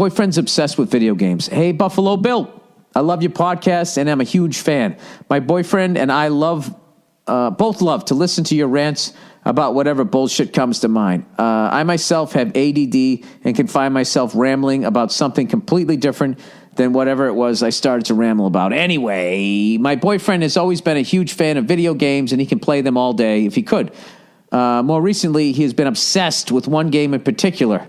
boyfriend's obsessed with video games. Hey, Buffalo Bill, I love your podcast and I'm a huge fan. My boyfriend and I both love to listen to your rants about whatever bullshit comes to mind. I myself have ADD and can find myself rambling about something completely different than whatever it was I started to ramble about. Anyway, my boyfriend has always been a huge fan of video games and he can play them all day if he could. More recently, he has been obsessed with one game in particular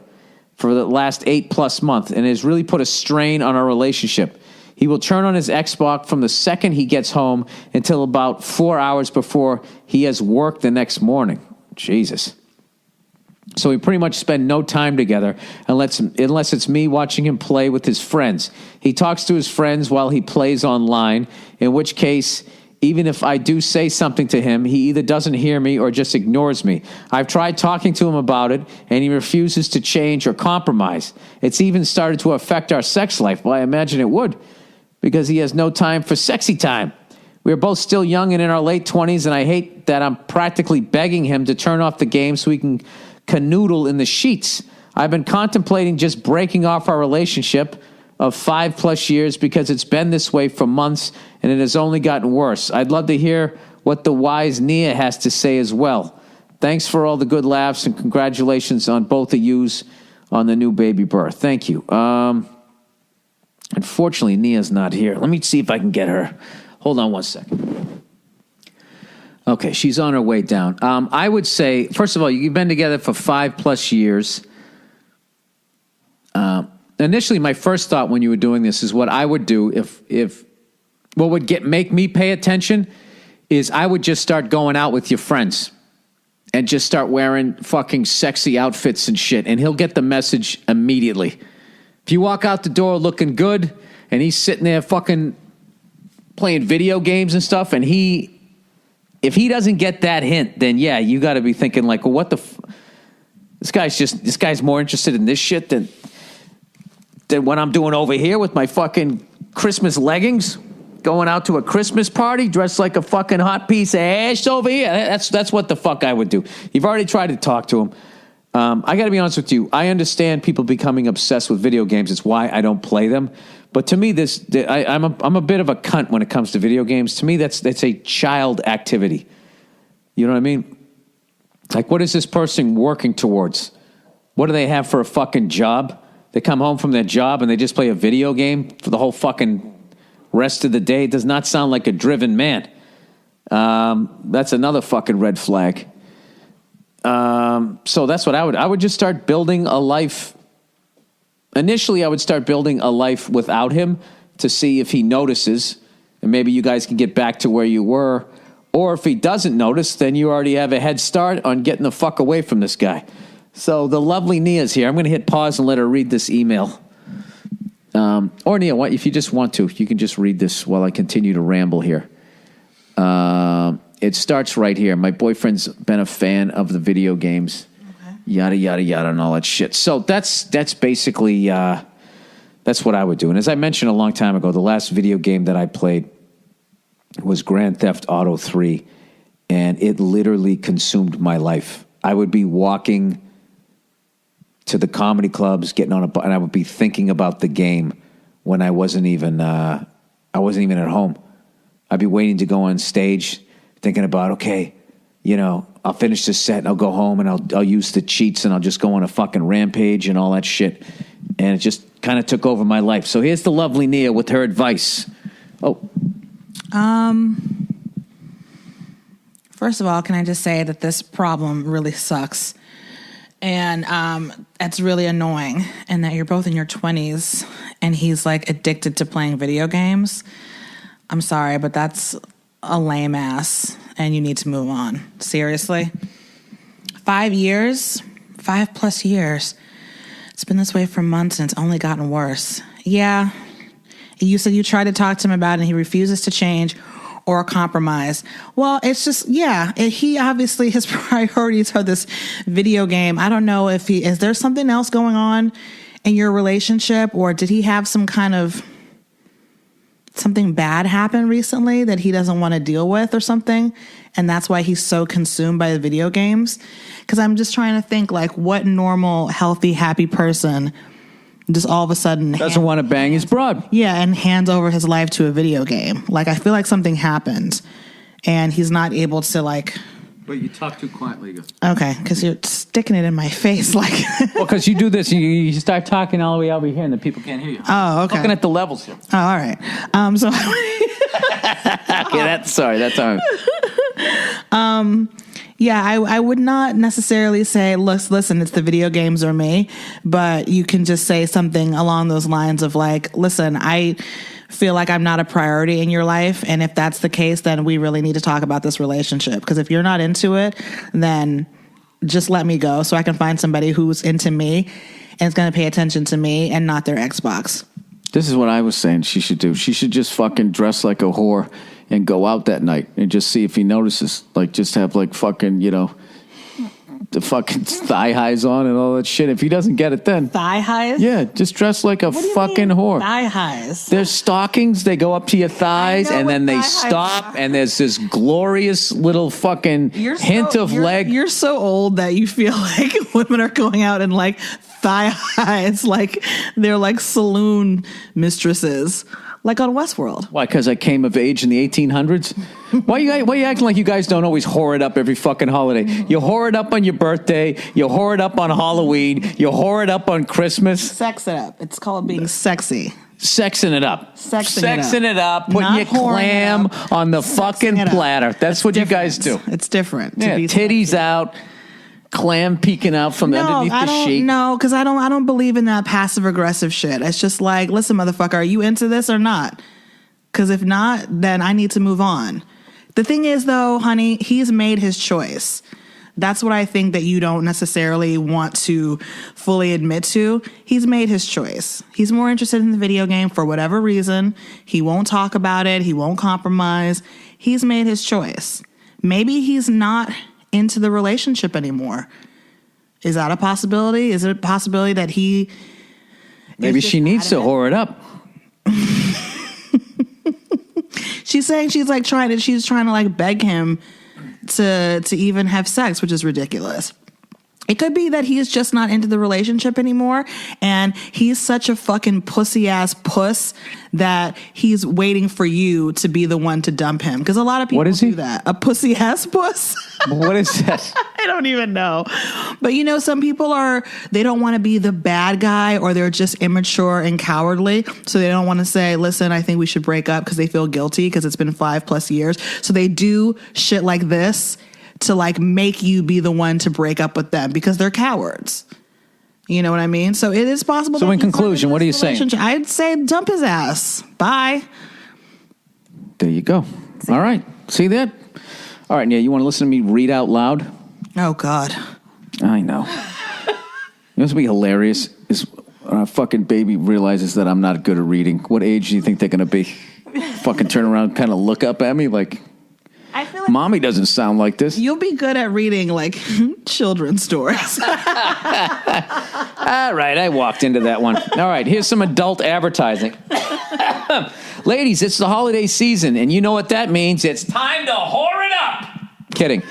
for the last 8+ months and has really put a strain on our relationship. He will turn on his Xbox from the second he gets home until about 4 hours before he has work the next morning. Jesus. So we pretty much spend no time together unless it's me watching him play with his friends. He talks to his friends while he plays online, in which case, even if I do say something to him, he either doesn't hear me or just ignores me. I've tried talking to him about it, and he refuses to change or compromise. It's even started to affect our sex life. Well, I imagine it would, because he has no time for sexy time. We are both still young and in our late 20s, and I hate that I'm practically begging him to turn off the game so we can canoodle in the sheets. I've been contemplating just breaking off our relationship of 5+ years because it's been this way for months and it has only gotten worse. I'd love to hear what the wise Nia has to say as well. Thanks for all the good laughs and congratulations on both of yous on the new baby Burr. Thank you. Unfortunately, Nia's not here. Let me see if I can get her. Hold on one second. Okay, she's on her way down. I would say, first of all, you've been together for 5+ years. Initially, my first thought when you were doing this is what I would do if what would make me pay attention is I would just start going out with your friends and just start wearing fucking sexy outfits and shit, and he'll get the message immediately. If you walk out the door looking good and he's sitting there fucking playing video games and stuff, and if he doesn't get that hint, then yeah, you got to be thinking like, well, what the this guy's more interested in this shit than what I'm doing over here with my fucking Christmas leggings, going out to a Christmas party dressed like a fucking hot piece of ass over here. That's what the fuck I would do. You've already tried to talk to him. I got to be honest with you. I understand people becoming obsessed with video games. It's why I don't play them. But to me, I'm a bit of a cunt when it comes to video games. To me, that's a child activity. You know what I mean? Like, what is this person working towards? What do they have for a fucking job? They come home from their job and they just play a video game for the whole fucking rest of the day. It does not sound like a driven man. That's another fucking red flag. So that's what I would just start building a life. Initially, I would start building a life without him to see if he notices, and maybe you guys can get back to where you were. Or if he doesn't notice, then you already have a head start on getting the fuck away from this guy. So the lovely Nia's here. I'm going to hit pause and let her read this email. Or Nia, if you just want to, you can just read this while I continue to ramble here. It starts right here. My boyfriend's been a fan of the video games. Okay. Yada, yada, yada, and all that shit. So that's basically, that's what I would do. And as I mentioned a long time ago, the last video game that I played was Grand Theft Auto 3, and it literally consumed my life. I would be walking to the comedy clubs, getting on and I would be thinking about the game when I wasn't even at home. I'd be waiting to go on stage, thinking about, okay, I'll finish this set and I'll go home and I'll use the cheats and I'll just go on a fucking rampage and all that shit. And it just kind of took over my life. So here's the lovely Nia with her advice. First of all, can I just say that this problem really sucks? And it's really annoying. And that you're both in your 20s and he's like addicted to playing video games. I'm sorry, but that's a lame ass and you need to move on. Seriously. 5 years, 5+ years. It's been this way for months and it's only gotten worse. Yeah. You said you tried to talk to him about it and he refuses to change or compromise. Well, it's just, he obviously, his priorities are this video game. I don't know if is there something else going on in your relationship, or did he have some kind of something bad happen recently that he doesn't want to deal with or something? And that's why he's so consumed by the video games. Because I'm just trying to think, like, what normal, healthy, happy person just all of a sudden doesn't want to bang his broad. Yeah, and hands over his life to a video game. Like, I feel like something happened, and he's not able to, like... But you talk too quietly. Okay, because you're sticking it in my face, like... Well, because you do this, you start talking all the way over here, and the people can't hear you. Oh, okay. Looking at the levels here. Oh, all right. So... Okay, sorry, that's all right. Yeah, I would not necessarily say, listen, it's the video games or me, but you can just say something along those lines of like, listen, I feel like I'm not a priority in your life, and if that's the case, then we really need to talk about this relationship, because if you're not into it, then just let me go so I can find somebody who's into me and is going to pay attention to me and not their Xbox. This is what I was saying she should do. She should just fucking dress like a whore and go out that night and just see if he notices. Like, just have, like, fucking, the fucking thigh highs on and all that shit. If he doesn't get it, then... Thigh highs? Yeah, just dress like a fucking whore. Thigh highs? There's stockings. They go up to your thighs, and then they stop, and there's this glorious little fucking hint of leg. You're so old that you feel like women are going out and, like, thigh highs, like they're like saloon mistresses, like on Westworld. Why? Because I came of age in the 1800s? Why you acting like you guys don't always whore it up every fucking holiday? You whore it up on your birthday. You whore it up on Halloween. You whore it up on Christmas. Sex it up. It's called being sexy. Sexing it up. Sexing it up. Putting Not your clam on the fucking platter. That's what you guys do. It's different. Yeah, titties sexy. Out. Clam peeking out from underneath the sheet. No, because I don't believe in that passive aggressive shit. It's just like, listen, motherfucker, are you into this or not? Because if not, then I need to move on. The thing is, though, honey, he's made his choice. That's what I think that you don't necessarily want to fully admit to. He's made his choice. He's more interested in the video game for whatever reason. He won't talk about it. He won't compromise. He's made his choice. Maybe he's not into the relationship anymore. Is that a possibility? Is it a possibility that he... Maybe she needs to whore it up. She's saying she's trying to like beg him to even have sex, which is ridiculous. It could be that he's just not into the relationship anymore, and he's such a fucking pussy-ass puss that he's waiting for you to be the one to dump him. Because a lot of people do that. A pussy-ass puss? What is that? I don't even know. But, some people they don't want to be the bad guy, or they're just immature and cowardly. So they don't want to say, listen, I think we should break up, because they feel guilty because it's been 5+ years. So they do shit like this to like make you be the one to break up with them because they're cowards. You know what I mean? So it is possible. So in conclusion, what are you saying? I'd say dump his ass. Bye. There you go. All right. See that? All right, Nia, you want to listen to me read out loud? Oh, God. I know. What's be hilarious is when a fucking baby realizes that I'm not good at reading. What age do you think they're going to be? Fucking turn around, kind of look up at me like... I feel like Mommy doesn't sound like this. You'll be good at reading like children's stories. All right, I walked into that one. All right, here's some adult advertising. Ladies, it's the holiday season, and you know what that means. It's time to whore it up. Kidding.